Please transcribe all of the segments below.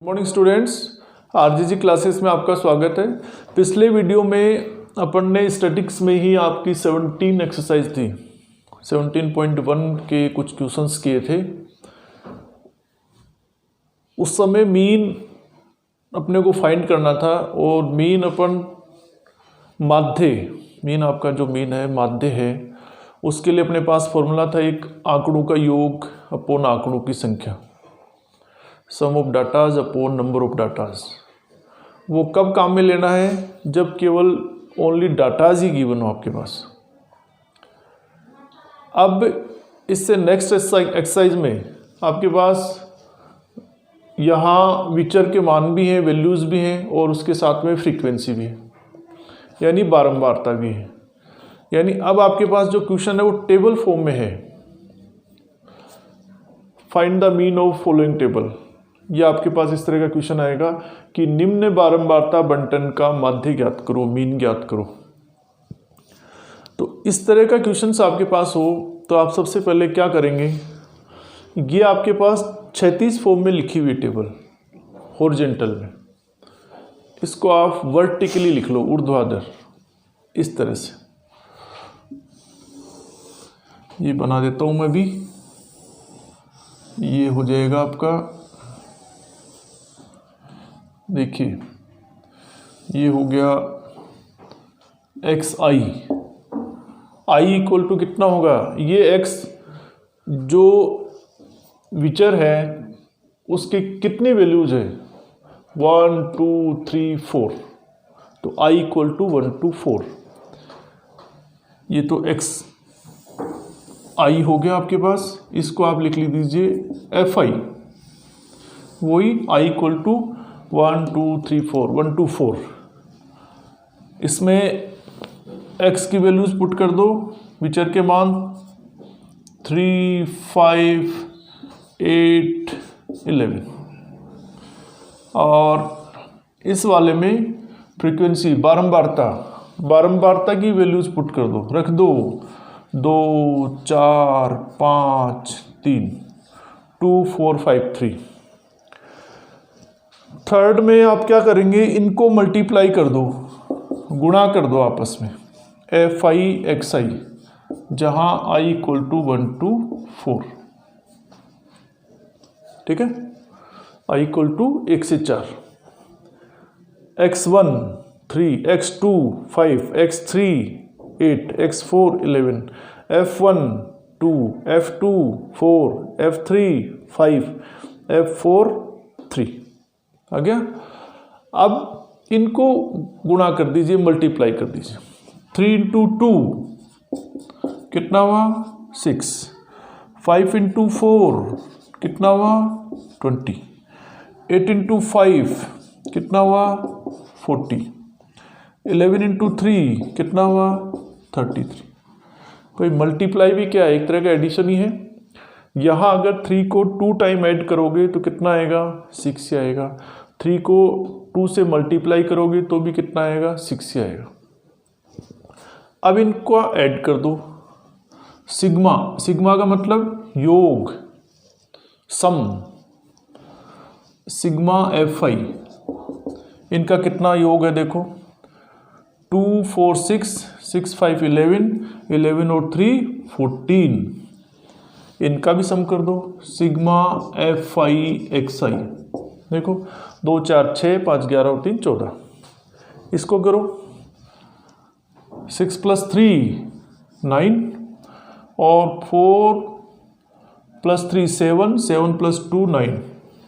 Morning students, आरजीजी classes में आपका स्वागत है। पिछले वीडियो में अपन ने स्टैटिक्स में ही आपकी 17 एक्सरसाइज थी, 17.1 के कुछ क्वेश्चंस किए थे। उस समय मीन अपने को फाइंड करना था और मीन अपन माध्य, मीन आपका जो मीन है माध्य है, उसके लिए अपने पास फॉर्मूला था एक आंकड़ों का योग अपॉन आंकड़ों की संख्या, sum of datas upon number of datas. वो कब काम में लेना है? जब केवल ओनली डाटाज ही गिवन हो आपके पास। अब इससे नेक्स्ट एक्सरसाइज में आपके पास यहाँ विचर के मान भी हैं, वैल्यूज़ भी हैं और उसके साथ में फ्रीक्वेंसी भी है, यानी बारंबारता भी है। यानी अब आपके पास जो क्वेश्चन है वो टेबल फॉर्म में है। Find the mean of following table. ये आपके पास इस तरह का क्वेश्चन आएगा कि निम्न बारंबारता बंटन का माध्य ज्ञात करो, मीन ज्ञात करो। तो इस तरह का क्वेश्चन आपके पास हो तो आप सबसे पहले क्या करेंगे, ये आपके पास 36 फॉर्म में लिखी हुई टेबल हॉरिजॉन्टल में, इसको आप वर्टिकली लिख लो, ऊर्ध्वाधर इस तरह से। ये बना देता हूं मैं भी, ये हो जाएगा आपका, देखिए ये हो गया एक्स आई इक्वल टू कितना होगा, ये एक्स जो विचर है उसके कितनी वैल्यूज है, 1 2 3 4, तो आई इक्वल टू 1 2 4। ये तो एक्स आई हो गया आपके पास, इसको आप लिख लीजिए एफ आई, वही आई इक्वल टू 1 2 3 4, 1 2 4। इसमें x की वैल्यूज पुट कर दो, विचर के मान 3 5 8 11, और इस वाले में फ्रीक्वेंसी बारंबारता की वैल्यूज पुट कर दो, रख दो 2 4 5 3 2 4 5 3। थर्ड में आप क्या करेंगे, इनको मल्टीप्लाई कर दो, गुणा कर दो आपस में, एफ आई एक्स आई, जहां आई इक्वल टू 1 2 4, ठीक है, आई इक्वल टू 1 से 4, x1 3, x2 5, x3 8, x4 11, f1 2, f2 4, f3 5, f4 3 आ गया। अब इनको गुणा कर दीजिए, मल्टीप्लाई कर दीजिए, 3 इंटू 2 कितना हुआ 6, 5 इंटू 4 कितना हुआ 20, 8 इंटू 5 कितना हुआ 40, 11 इंटू 3 कितना हुआ 33। भाई मल्टीप्लाई भी क्या है, एक तरह का एडिशन ही है। यहाँ अगर 3 को 2 टाइम ऐड करोगे तो कितना आएगा 6 ही आएगा, 3 को 2 से मल्टीप्लाई करोगे तो भी कितना आएगा 6 ही आएगा। अब इनको ऐड कर दो, सिग्मा का मतलब योग, सम, सिग्मा एफ आई, इनका कितना योग है देखो, 2 4 6, 6 5 11, 11 और 3 14, इनका भी सम कर दो, सिग्मा एफ आई एक्स आई, देखो 2 4 6 5 11 और 3 14, इसको करो, 6 + 3 9 और 4 + 3 7, 7 + 2 9,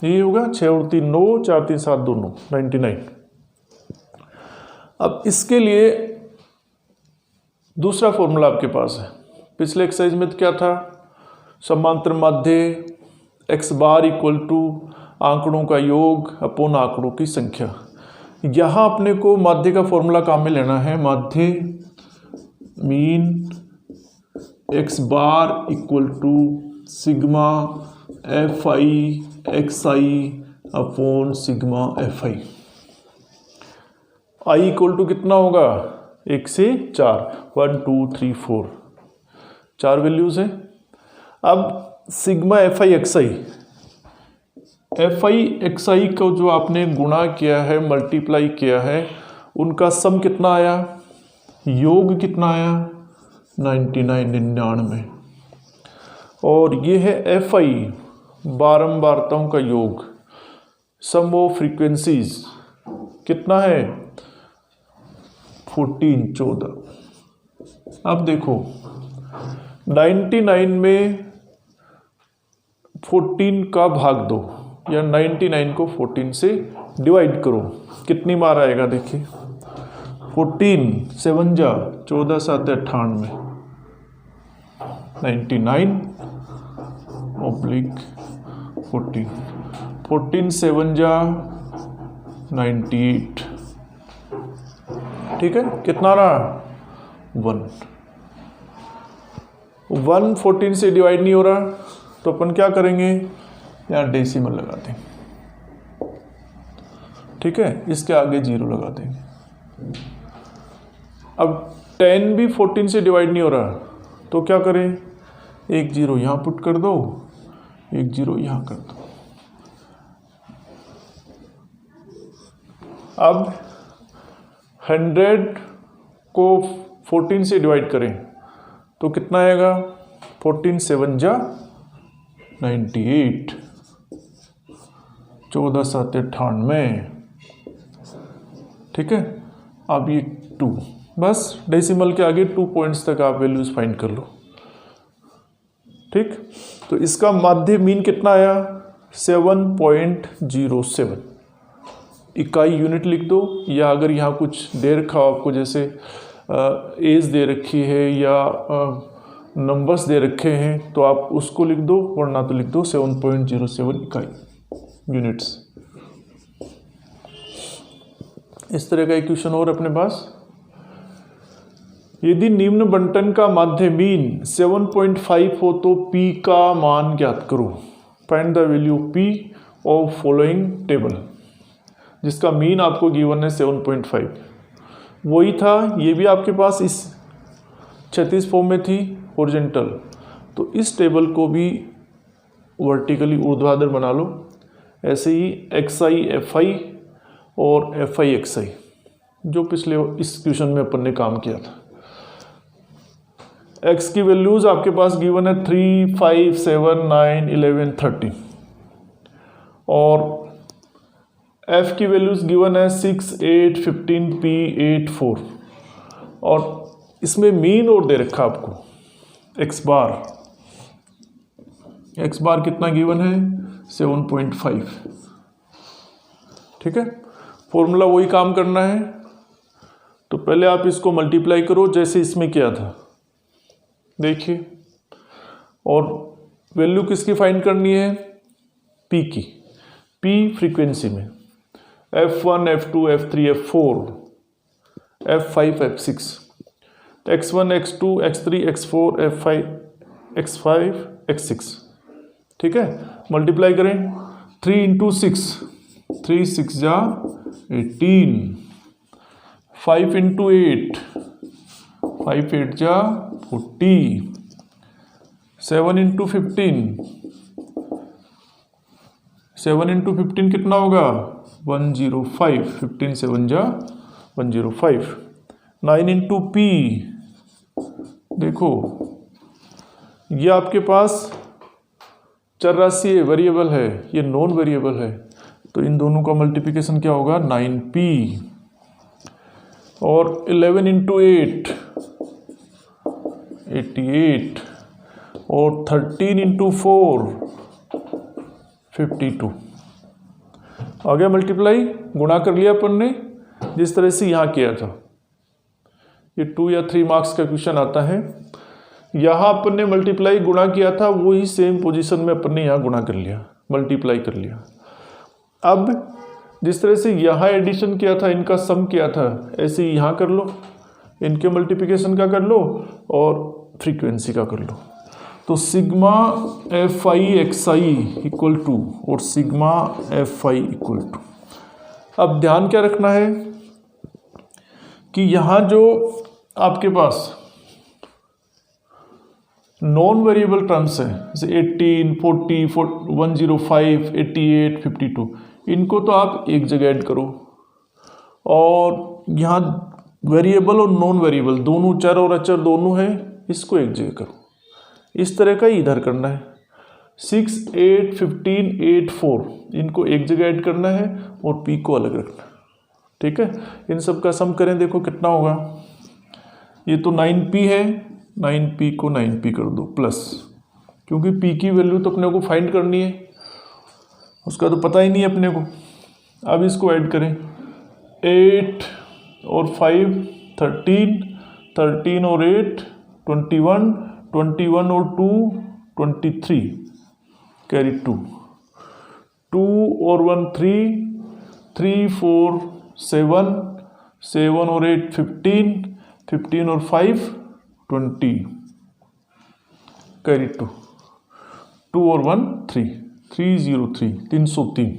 ये होगा 6 और 3 9, 4 3 7 2 9, 99। अब इसके लिए दूसरा फॉर्मूला आपके पास है, पिछले एक्सरसाइज में तो क्या था, समांतर माध्य x बार इक्वल टू आंकड़ों का योग अपॉन आंकड़ों की संख्या। यहाँ अपने को माध्य का फॉर्मूला काम में लेना है, माध्य mean x bar equal to sigma F I X I upon sigma F I. I equal to कितना होगा 1 से 4, 1 2 3 4, 4 वैल्यूज हैं। अब sigma F I X I F I X I को जो आपने गुणा किया है, मल्टीप्लाई किया है, उनका सम कितना आया, योग कितना आया, 99। और ये है एफ आई बारंबारताओं का योग, सम ऑफ फ्रीक्वेंसीज कितना है, 14। अब देखो 99 में 14 का भाग दो, या 99 को 14 से डिवाइड करो, कितनी बार आएगा देखिए, 14 7 जा 14 7 98, 99 ऑब्लिक 14, 14 7 जा 98, ठीक है, कितना रहा, 1 14 से डिवाइड नहीं हो रहा, तो अपन क्या करेंगे, यहाँ डेसिमल लगा देंगे, ठीक है, इसके आगे 0 लगा देंगे। अब 10 भी 14 से डिवाइड नहीं हो रहा, तो क्या करें, एक 0 यहाँ पुट कर दो, एक 0 यहाँ कर दो। अब 100 को 14 से डिवाइड करें तो कितना आएगा, 14 7 जा 98, 14 7 98, ठीक है। अब ये 2, बस डेसिमल के आगे 2 पॉइंट्स तक आप वैल्यूज फाइंड कर लो, ठीक। तो इसका माध्य मीन कितना आया, 7.07। इकाई यूनिट लिख दो, या अगर यहाँ कुछ दे रखा हो आपको, जैसे एज दे रखी है या नंबर्स दे रखे हैं, तो आप उसको लिख दो, वरना तो लिख दो 7.07 इकाई यूनिट्स। इस तरह का इक्वेशन और अपने पास, यदि निम्न बंटन का माध्य मीन 7.5 हो तो P का मान ज्ञात करो, find the value P of following table, जिसका मीन आपको गिवन है 7.5। वही था, ये भी आपके पास इस क्षैतिज फॉर्म में थी, हॉरिजॉन्टल, तो इस टेबल को भी वर्टिकली ऊर्ध्वाधर बना लो। ऐसे ही एक्स आई एफ आई और एफ आई एक्स आई, जो पिछले इस क्वेश्चन में अपन ने काम किया था। एक्स की वैल्यूज आपके पास गिवन है 3, 5, 7, 9, 11, 13, और एफ की वैल्यूज गिवन है 6, 8, 15, P, 8, 4, और इसमें मीन और दे रखा आपको एक्स बार कितना गिवन है, 7.5, ठीक है। फॉर्मूला वही काम करना है, तो पहले आप इसको मल्टीप्लाई करो जैसे इसमें किया था, देखिए, और वैल्यू किसकी फाइंड करनी है, P की, P फ्रीक्वेंसी में, F1, F2, F3, F4, F5, F6, X1, X2, X3, X4, F5, X5, X6, ठीक है। मल्टीप्लाई करें, 3 इंटू 6, 3 6 जा 18, 5 इंटू 8, 5 8 जा 40, 7 इंटू 15, 7 इंटू 15 कितना होगा, 105, 15 7 जा 105, 9 इंटू P, देखो ये आपके पास चर राशि है, वेरिएबल है, ये नॉन वेरिएबल है, तो इन दोनों का मल्टीप्लिकेशन क्या होगा, 9P, और 11 इंटू 8, 88, और 13 इंटू 4, 52। आ गया मल्टीप्लाई, गुणा कर लिया अपन ने, जिस तरह से यहाँ किया था। ये 2 या 3 मार्क्स का क्वेश्चन आता है। यहाँ अपन ने मल्टीप्लाई गुणा किया था, वही सेम पोजीशन में अपन ने यहाँ गुणा कर लिया, मल्टीप्लाई कर लिया। अब जिस तरह से यहाँ एडिशन किया था, इनका सम किया था, ऐसे ही यहाँ कर लो, इनके मल्टीप्लिकेशन का कर लो और फ्रीक्वेंसी का कर लो। तो sigma F I X I equal to, और sigma F I equal to. अब ध्यान क्या रखना है कि यहाँ जो आपके पास नॉन वेरिएबल टर्म्स है जैसे 18, 40, 105, 88, 52, इनको तो आप एक जगह ऐड करो, और यहाँ वेरिएबल और नॉन वेरिएबल दोनों, चर और अचर दोनों है, इसको एक जगह करो। इस तरह का ही इधर करना है। 6, 8, 15, 8, 4 इनको एक जगह ऐड करना है और p को अलग रखना है। ठीक है, इन सब का सम करें, देखो कितना होगा। ये तो 9p है, 9p को 9p कर दो प्लस, क्योंकि p की वैल्यू तो अपने को फाइंड करनी है, उसका तो पता ही नहीं है अपने को। अब इसको ऐड करें, 8 और 5 13, 13 और 8 21, 21 और 2 23, कैरी 2, 2 और 1 3, 3 4 7, 7 और 8 15, 15 और 5 20, कैरी 2, 2 और 1 3, 303, 303।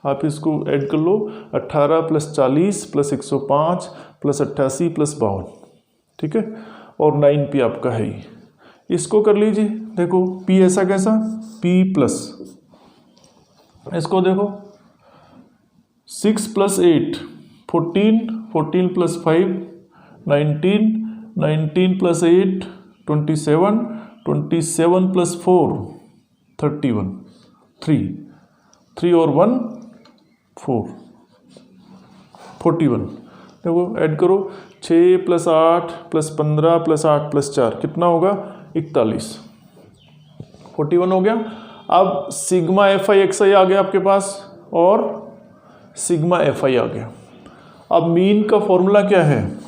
आप इसको ऐड कर लो, 18 + 40 + 105 + 88 + 52, ठीक है, और 9p आपका है ही। इसको कर लीजिए, देखो p ऐसा कैसा, p प्लस, इसको देखो 6 + 8 14, 14 + 5 19, 19 + 8 27, 27 + 4 31, 3, 3 और 1 4, 41। देखो ऐड करो, 6 + 8 + 15 + 8 + 4 कितना होगा, 41, 41 हो गया। अब सिग्मा fi xi आ गया आपके पास और सिग्मा fi आ गया। अब मीन का फॉर्मूला क्या है,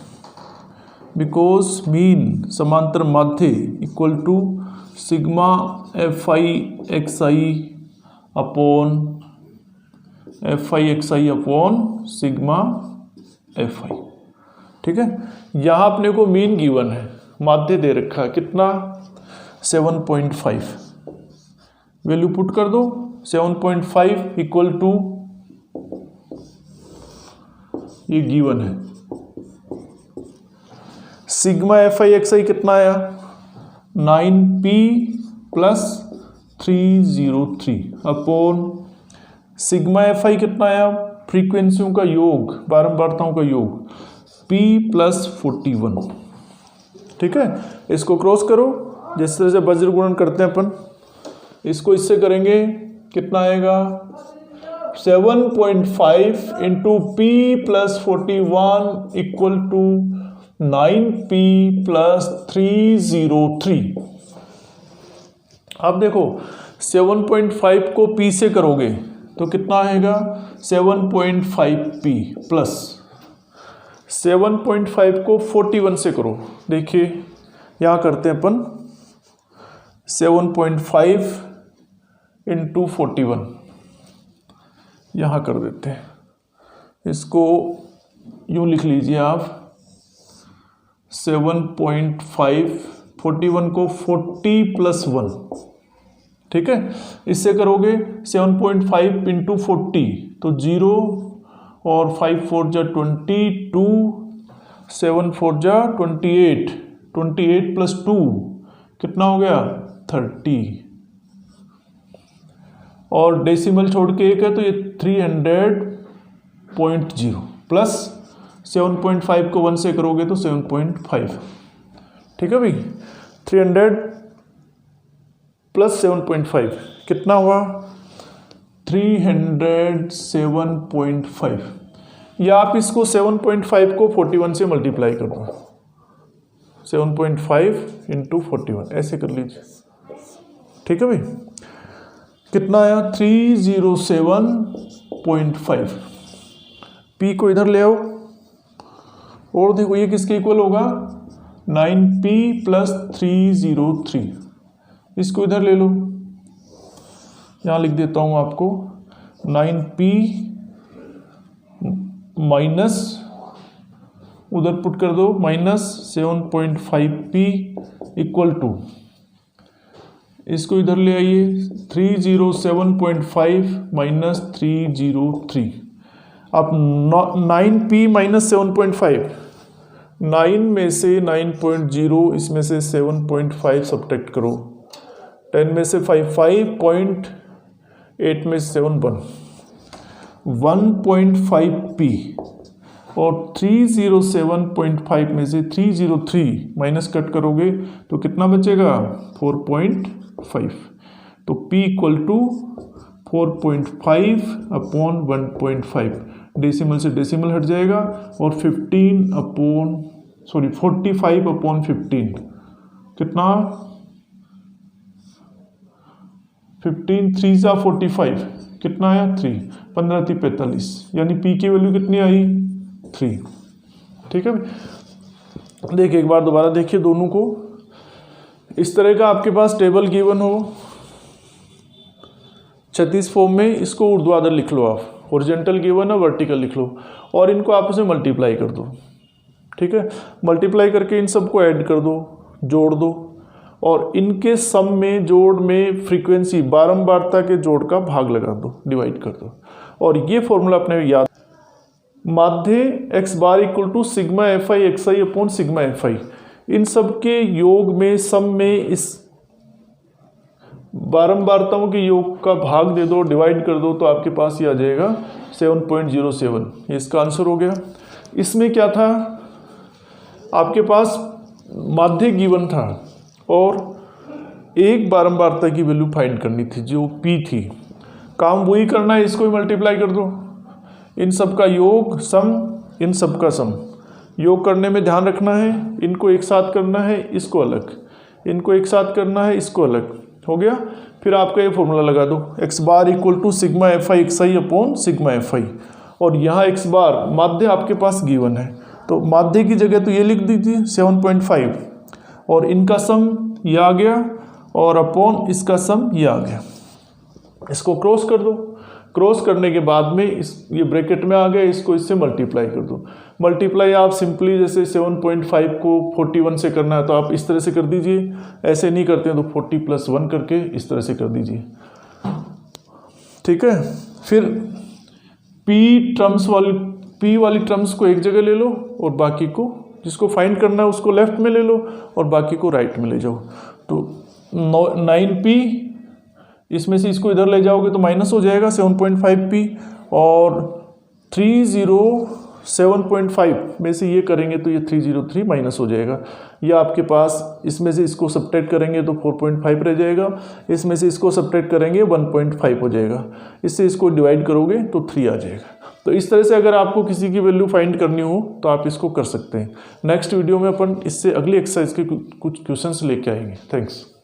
बिकॉज मीन समांतर माध्य equal to sigma fi xi upon fi xi upon sigma fi। ठीक है, यहाँ अपने को मीन गिवन है, माध्य दे रखा है कितना, 7.5, वैल्यू पुट कर दो, 7.5 इक्वल टू, ये गिवन है, सिग्मा fi xi कितना आया, 9p + 303 अपॉन सिग्मा fi कितना आया, फ्रीक्वेंसियों का योग, बारंबारताओं का योग, p + 41। ठीक है, इसको क्रॉस करो, जिस तरह से वज्र गुणन करते हैं अपन, इसको इससे करेंगे, कितना आएगा, 7.5 × p + 41 इक्वल टू 9p + 303। अब देखो 7.5 को p से करोगे तो कितना आएगा, 7.5p प्लस 7.5 को 41 से करो, देखिए यहाँ करते हैं अपन, 7.5 × 41 यहाँ कर देते हैं, इसको यूँ लिख लीजिए आप, 7.5, 41 को 40 + 1, ठीक है, इससे करोगे 7.5 × 40 तो 0 और 5 4 जा 22, 7 4 जा 28, 28 + 2 कितना हो गया, 30, और डेसिमल छोड़ के एक है तो ये 300.0 प्लस 7.5 को 1 से करोगे तो 7.5। ठीक है भाई, 300 + 7.5 कितना हुआ, 307.5, या आप इसको 7.5 को 41 से मल्टीप्लाई कर दो, 7.5 × 41 ऐसे कर लीजिए। ठीक है भाई, कितना आया, 307.5। p को इधर ले आओ और देखो ये किसके इक्वल होगा, 9p + 303। इसको इधर ले लो, यहाँ लिख देता हूँ आपको, 9p माइनस, उधर पुट कर दो, -7.5p इक्वल टू, इसको इधर ले आइए, 307.5 - 303। अब 9p - 7.5, 9 में से 9.0 इसमें से 7.5 सब्ट्रैक्ट करो, 10 में से 5 5.8 में से 7 1.5p और 307.5 में से 303 माइनस कट करोगे तो कितना बचेगा 4.5। तो p equal to 4.5 upon 1.5, decimal से डेसिमल हट जाएगा और 45 अपॉन 15 कितना 15 3 सा 45 कितना आया 3, 15 3 45, यानी p की वैल्यू कितनी आई 3। ठीक है, देखिए एक बार दोबारा देखिए दोनों को। इस तरह का आपके पास टेबल गिवन हो क्षैतिज फॉर्म में, इसको ऊर्ध्वाधर लिख लो आप, हॉरिजॉन्टल गिवन है वर्टिकल लिख लो और इनको आपस में मल्टीप्लाई कर दो। ठीक है, मल्टीप्लाई करके इन सबको ऐड कर दो, जोड़ दो और इनके सम में जोड़ में फ्रीक्वेंसी बारंबारता के जोड़ का भाग लगा दो, डिवाइड कर दो। और ये फॉर्मूला अपने याद, माध्य x bar equal to sigma F I X I upon sigma F I, इन सब के योग में सम में इस बारंबारताओं के योग का भाग दे दो, डिवाइड कर दो, तो आपके पास ये आ जाएगा 7.07। ये इसका आंसर हो गया। इसमें क्या था, आपके पास माध्य गिवन था और एक बारंबारता की वैल्यू फाइंड करनी थी जो p थी। काम वही करना है, इसको ही मल्टीप्लाई कर दो, इन सब का योग सम, इन सब का सम। योग करने में ध्यान रखना है, इनको एक साथ करना है, इसको अलग, इनको एक साथ करना है, इसको अलग। हो गया, फिर आपका ये फॉर्मूला लगा दो, x bar equal to sigma F I X I upon sigma F I, और यहाँ x बार माध्य आपके पास गिवन है तो माध्य की जगह तो ये लिख दीजिए 7.5 और इनका सम ये आ गया और अपॉन इसका सम ये आ गया। इसको क्रॉस कर दो, क्रॉस करने के बाद में ये ब्रैकेट में आ गया, इसको इससे मल्टीप्लाई कर दो। मल्टीप्लाई आप सिंपली जैसे 7.5 को 41 से करना है तो आप इस तरह से कर दीजिए, ऐसे नहीं करते हैं तो 40 + 1 करके इस तरह से कर दीजिए। ठीक है, फिर p वाली टर्म्स को एक जगह ले लो और बाकी को, जिसको फाइंड करना है उसको लेफ्ट में ले लो और बाकी को राइट में ले जाओ। तो 9p, इसमें से इसको इधर ले जाओगे तो माइनस हो जाएगा 7.5p और 307.5 में से ये करेंगे तो ये 303 माइनस हो जाएगा। ये आपके पास इसमें से इसको सब्ट्रैक्ट करेंगे तो 4.5 रह जाएगा, इसमें से इसको सब्ट्रैक्ट करेंगे 1.5 हो जाएगा, इससे इसको डिवाइड करोगे तो 3 आ जाएगा। तो इस तरह से अगर आपको किसी की वैल्यू फाइंड करनी हो तो आप इसको कर सकते हैं। नेक्स्ट वीडियो में अपन इससे अगली एक्सरसाइज के कुछ क्वेश्चंस लेके आएंगे। थैंक्स।